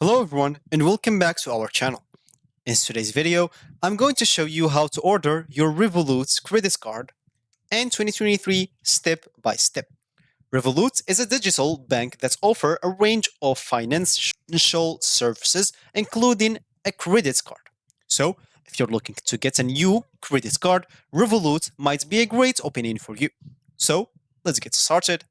Hello everyone and welcome back to our channel. In today's video, I'm going to show you how to order your Revolut credit card in 2023 step by step. Revolut is a digital bank that offers a range of financial services including a credit card. So, if you're looking to get a new credit card, Revolut might be a great option for you. So, let's get started.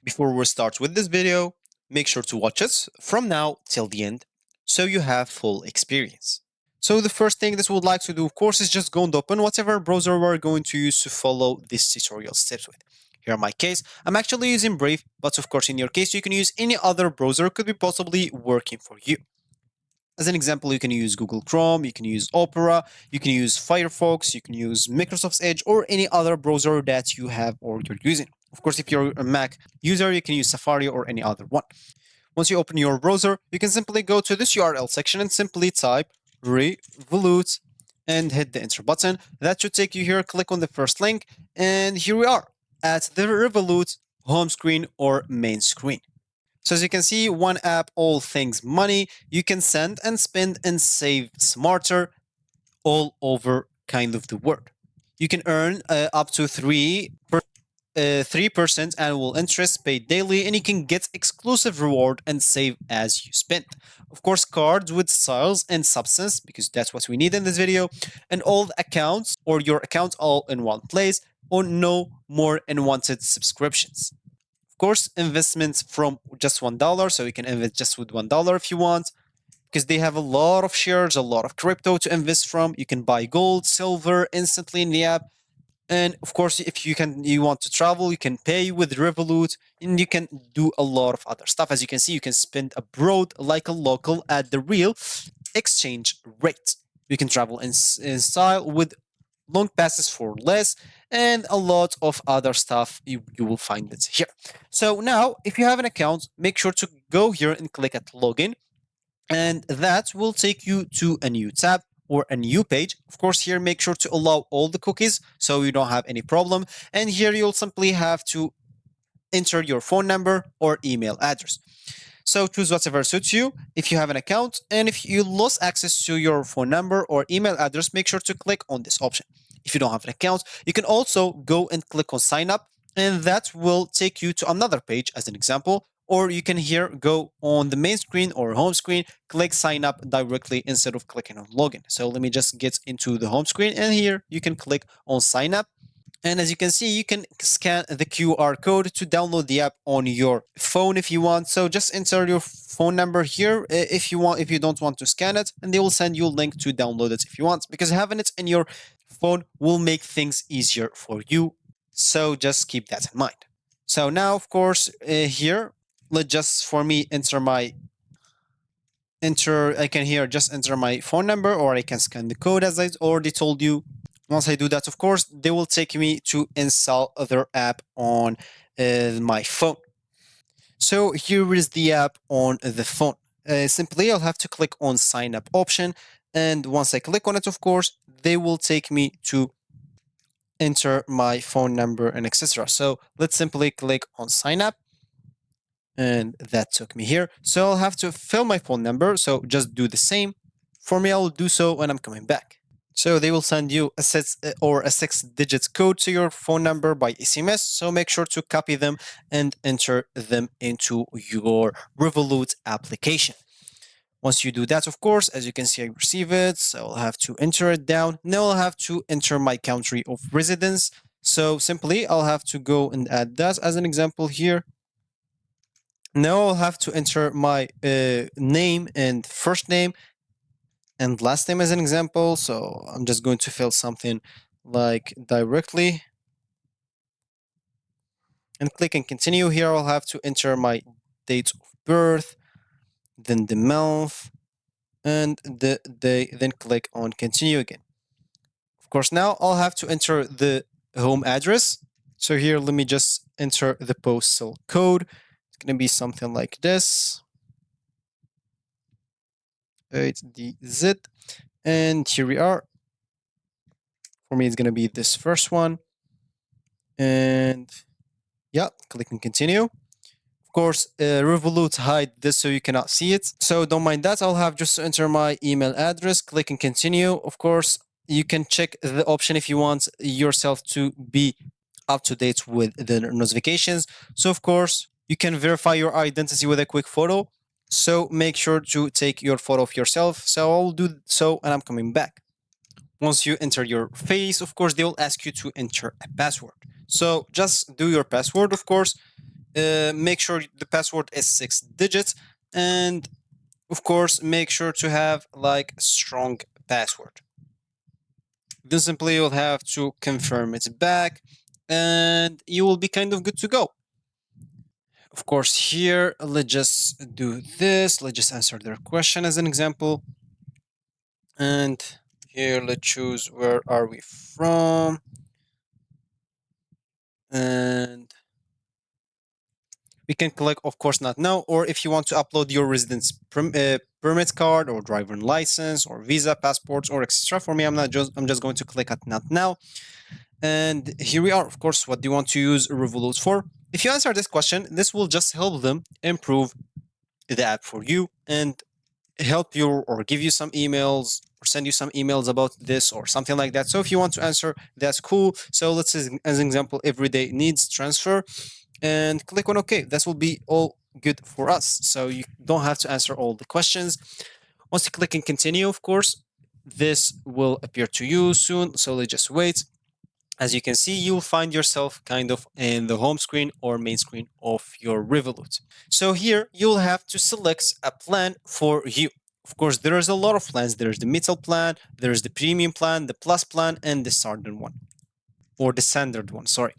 Before we start with this video, make sure to watch it from now till the end so you have full experience. So the first thing that we would like to do, of course, is just go and open whatever browser we're going to use to follow this tutorial steps with. Here in my case, I'm actually using Brave, but of course in your case you can use any other browser could be possibly working for you. As an example, you can use Google Chrome, you can use Opera, you can use Firefox, you can use Microsoft's Edge or any other browser that you have or you're using. Of course, if you're a Mac user, you can use Safari or any other one. Once you open your browser, you can simply go to this URL section and simply type Revolut and hit the enter button. That should take you here. Click on the first link, and here we are at the Revolut home screen or main screen. So as you can see, one app, all things money. You can send and spend and save smarter all over kind of the world. You can earn up to 3% annual interest paid daily, and you can get exclusive reward and save as you spend. Of course, cards with styles and substance, because that's what we need in this video, and all the accounts or your account all in one place, or no more unwanted subscriptions. Of course, investments from just $1, so you can invest just with $1 if you want, because they have a lot of shares, a lot of crypto to invest from. You can buy gold, silver instantly in the app. And of course, if you want to travel, you can pay with Revolut, and you can do a lot of other stuff. As you can see, you can spend abroad like a local at the real exchange rate. You can travel in style with long passes for less, and a lot of other stuff you will find it here. So now, if you have an account, make sure to go here and click at login, and that will take you to a new tab or a new page. Of course, here make sure to allow all the cookies so you don't have any problem. And here you'll simply have to enter your phone number or email address. So choose whatever suits you if you have an account. And if you lost access to your phone number or email address, make sure to click on this option. If you don't have an account, you can also go and click on sign up, and that will take you to another page as an example. Or you can here go on the main screen or home screen, click sign up directly instead of clicking on login. So let me just get into the home screen, and here you can click on sign up. And as you can see, you can scan the QR code to download the app on your phone if you want. So just enter your phone number here if you want, if you don't want to scan it, and they will send you a link to download it if you want, because having it in your phone will make things easier for you. So just keep that in mind. So now, of course, here, let's just for me I can here just enter my phone number, or I can scan the code as I already told you. Once I do that, of course, they will take me to install other app on my phone. So here is the app on the phone. Simply, I'll have to click on sign up option. And once I click on it, of course, they will take me to enter my phone number and etc. So let's simply click on sign up. And that took me here. So I'll have to fill my phone number. So just do the same. For me, I'll do so when I'm coming back. So they will send you a 6-digit code to your phone number by SMS. So make sure to copy them and enter them into your Revolut application. Once you do that, of course, as you can see, I receive it. So I'll have to enter it down. Now I'll have to enter my country of residence. So simply, I'll have to go and add that as an example here. Now I'll have to enter my name and first name and last name as an example. So I'm just going to fill something like directly and click and continue. Here I'll have to enter my date of birth, then the month and the day, then click on continue again. Of course, now I'll have to enter the home address. So here, let me just enter the postal code. It's going to be something like this. 8DZ. And here we are. For me, it's going to be this first one. And yeah, click and continue. Of course, Revolut hide this so you cannot see it. So don't mind that. I'll have just enter my email address, click and continue. Of course, you can check the option if you want yourself to be up to date with the notifications. So of course, you can verify your identity with a quick photo. So make sure to take your photo of yourself. So I'll do so and I'm coming back. Once you enter your face, of course, they will ask you to enter a password. So just do your password, of course. Make sure the password is 6 digits, and of course make sure to have like a strong password. Then simply you'll have to confirm it back and you will be kind of good to go. Of course, here let's just do this. Let's just answer their question as an example. And here let's choose where are we from. And we can click, of course, not now. Or if you want to upload your residence permit card or driver license or visa, passports, or etc. For me, I'm just going to click at not now. And here we are. Of course, what do you want to use Revolut for? If you answer this question, this will just help them improve the app for you and help you or give you some emails or send you some emails about this or something like that. So if you want to answer, that's cool. So let's say as an example, everyday needs transfer and click on OK. This will be all good for us. So you don't have to answer all the questions. Once you click and continue, of course, this will appear to you soon. So let's just wait. As you can see, you'll find yourself kind of in the home screen or main screen of your Revolut. So here you'll have to select a plan for you. Of course, there is a lot of plans. There's the metal plan, there's the premium plan, the plus plan, and the standard one. Or the standard one, sorry.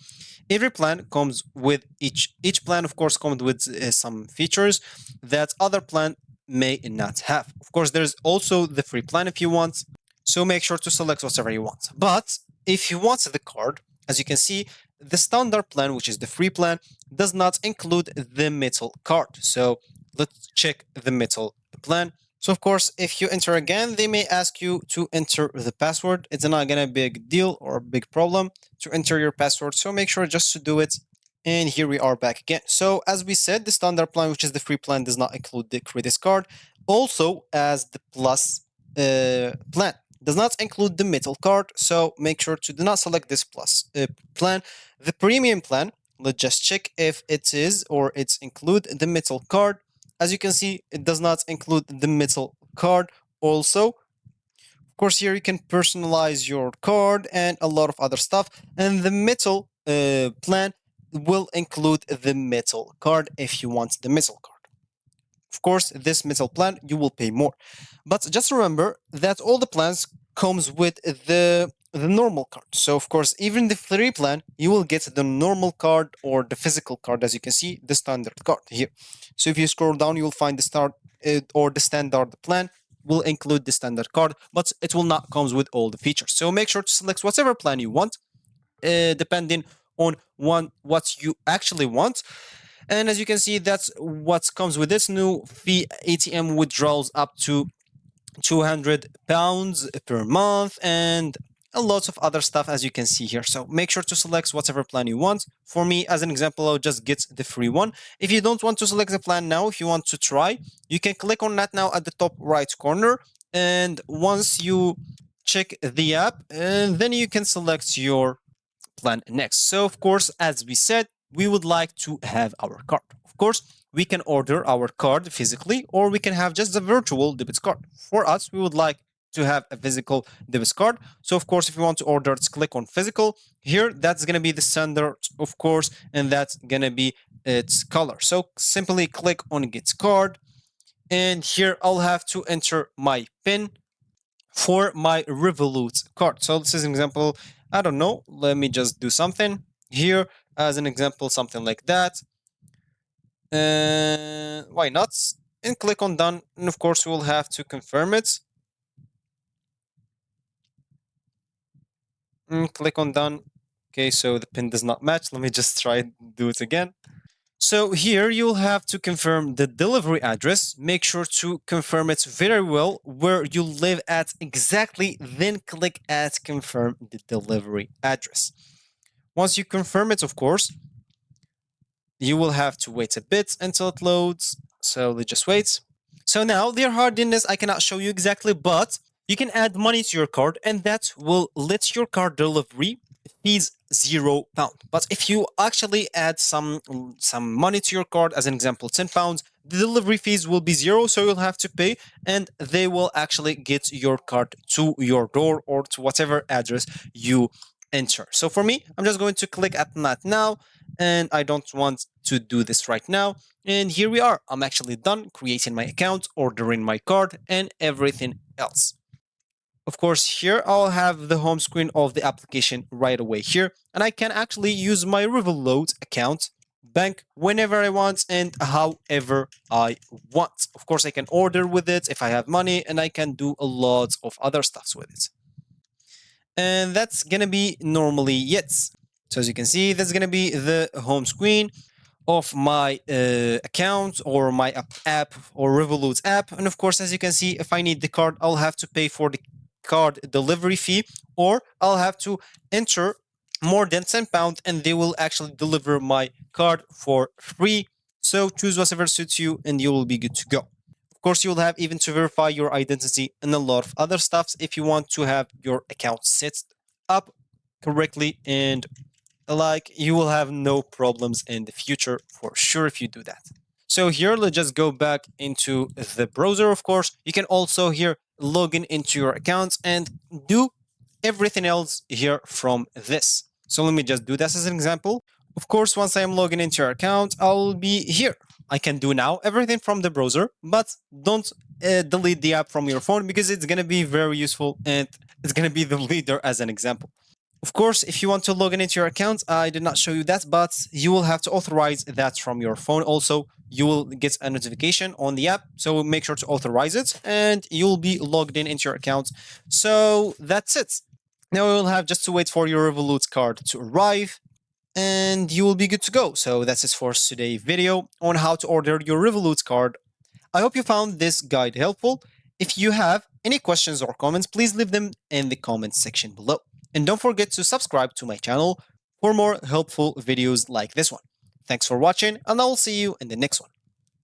Every plan comes with each plan, of course, comes with some features that other plan may not have. Of course, there's also the free plan if you want. So make sure to select whatever you want. But if you want the card, as you can see, the standard plan, which is the free plan, does not include the metal card. So let's check the metal plan. So of course, if you enter again, they may ask you to enter the password. It's not gonna be a big deal or a big problem to enter your password. So make sure just to do it. And here we are back again. So as we said, the standard plan, which is the free plan, does not include the credit card. Also, as the plus plan does not include the metal card. So make sure to do not select this plus plan. The premium plan, let's just check if it is or it's include the metal card. As you can see, it does not include the metal card also. Of course, here you can personalize your card and a lot of other stuff. And the metal plan will include the metal card if you want the metal card. Of course, this metal plan, you will pay more. But just remember that all the plans comes with the normal card. So of course, even the free plan, you will get the normal card or the physical card, as you can see, the standard card here. So if you scroll down, you will find the start or the standard plan will include the standard card, but it will not comes with all the features. So make sure to select whatever plan you want, depending on what you actually want. And as you can see, that's what comes with this new fee. ATM withdrawals up to £200 per month and a lot of other stuff, as you can see here. So make sure to select whatever plan you want. For me, as an example, I'll just get the free one. If you don't want to select the plan now, if you want to try, you can click on that now at the top right corner. And once you check the app, then you can select your plan next. So of course, as we said, we would like to have our card. Of course, we can order our card physically or we can have just a virtual debit card. For us, we would like to have a physical debit card. So of course, if you want to order it, click on physical. Here, that's going to be the standard, of course, and that's going to be its color. So simply click on get card. And here I'll have to enter my PIN for my Revolut card. So this is an example. I don't know. Let me just do something here as an example, something like that. Why not? And click on done. And of course, we'll have to confirm it. And click on done. Okay, so the pin does not match. Let me just try and do it again. So here you'll have to confirm the delivery address. Make sure to confirm it very well where you live at exactly, then click at confirm the delivery address. Once you confirm it, of course, you will have to wait a bit until it loads. So let's just wait. So now their hardiness I cannot show you exactly, but you can add money to your card and that will let your card delivery fees £0. But if you actually add some money to your card, as an example, £10, the delivery fees will be zero, so you'll have to pay, and they will actually get your card to your door or to whatever address you enter. So for me, I'm just going to click at not now, and I don't want to do this right now. And here we are. I'm actually done creating my account, ordering my card, and everything else. Of course, here I'll have the home screen of the application right away here, and I can actually use my Revolut account bank whenever I want and however I want. Of course, I can order with it if I have money, and I can do a lot of other stuffs with it. And that's gonna be normally it. So as you can see, that's gonna be the home screen of my account or my app or Revolut app. And of course, as you can see, if I need the card, I'll have to pay for the card delivery fee, or I'll have to enter more than £10 and they will actually deliver my card for free. So choose whatever suits you and you will be good to go. Of course, you'll have even to verify your identity and a lot of other stuffs if you want to have your account set up correctly, and like you will have no problems in the future for sure if you do that. So here, let's just go back into the browser. Of course, you can also here log in into your accounts and do everything else here from this. So let me just do this as an example. Of course, once I am logging into your account, I'll be here. I can do now everything from the browser, but don't delete the app from your phone because it's going to be very useful and it's going to be the leader as an example. Of course, if you want to log in into your account, I did not show you that, but you will have to authorize that from your phone. Also, you will get a notification on the app, so make sure to authorize it, and you'll be logged in into your account. So that's it. Now we will have just to wait for your Revolut card to arrive, and you will be good to go. So that's it for today's video on how to order your Revolut card. I hope you found this guide helpful. If you have any questions or comments, please leave them in the comment section below. And don't forget to subscribe to my channel for more helpful videos like this one. Thanks for watching, and I'll see you in the next one.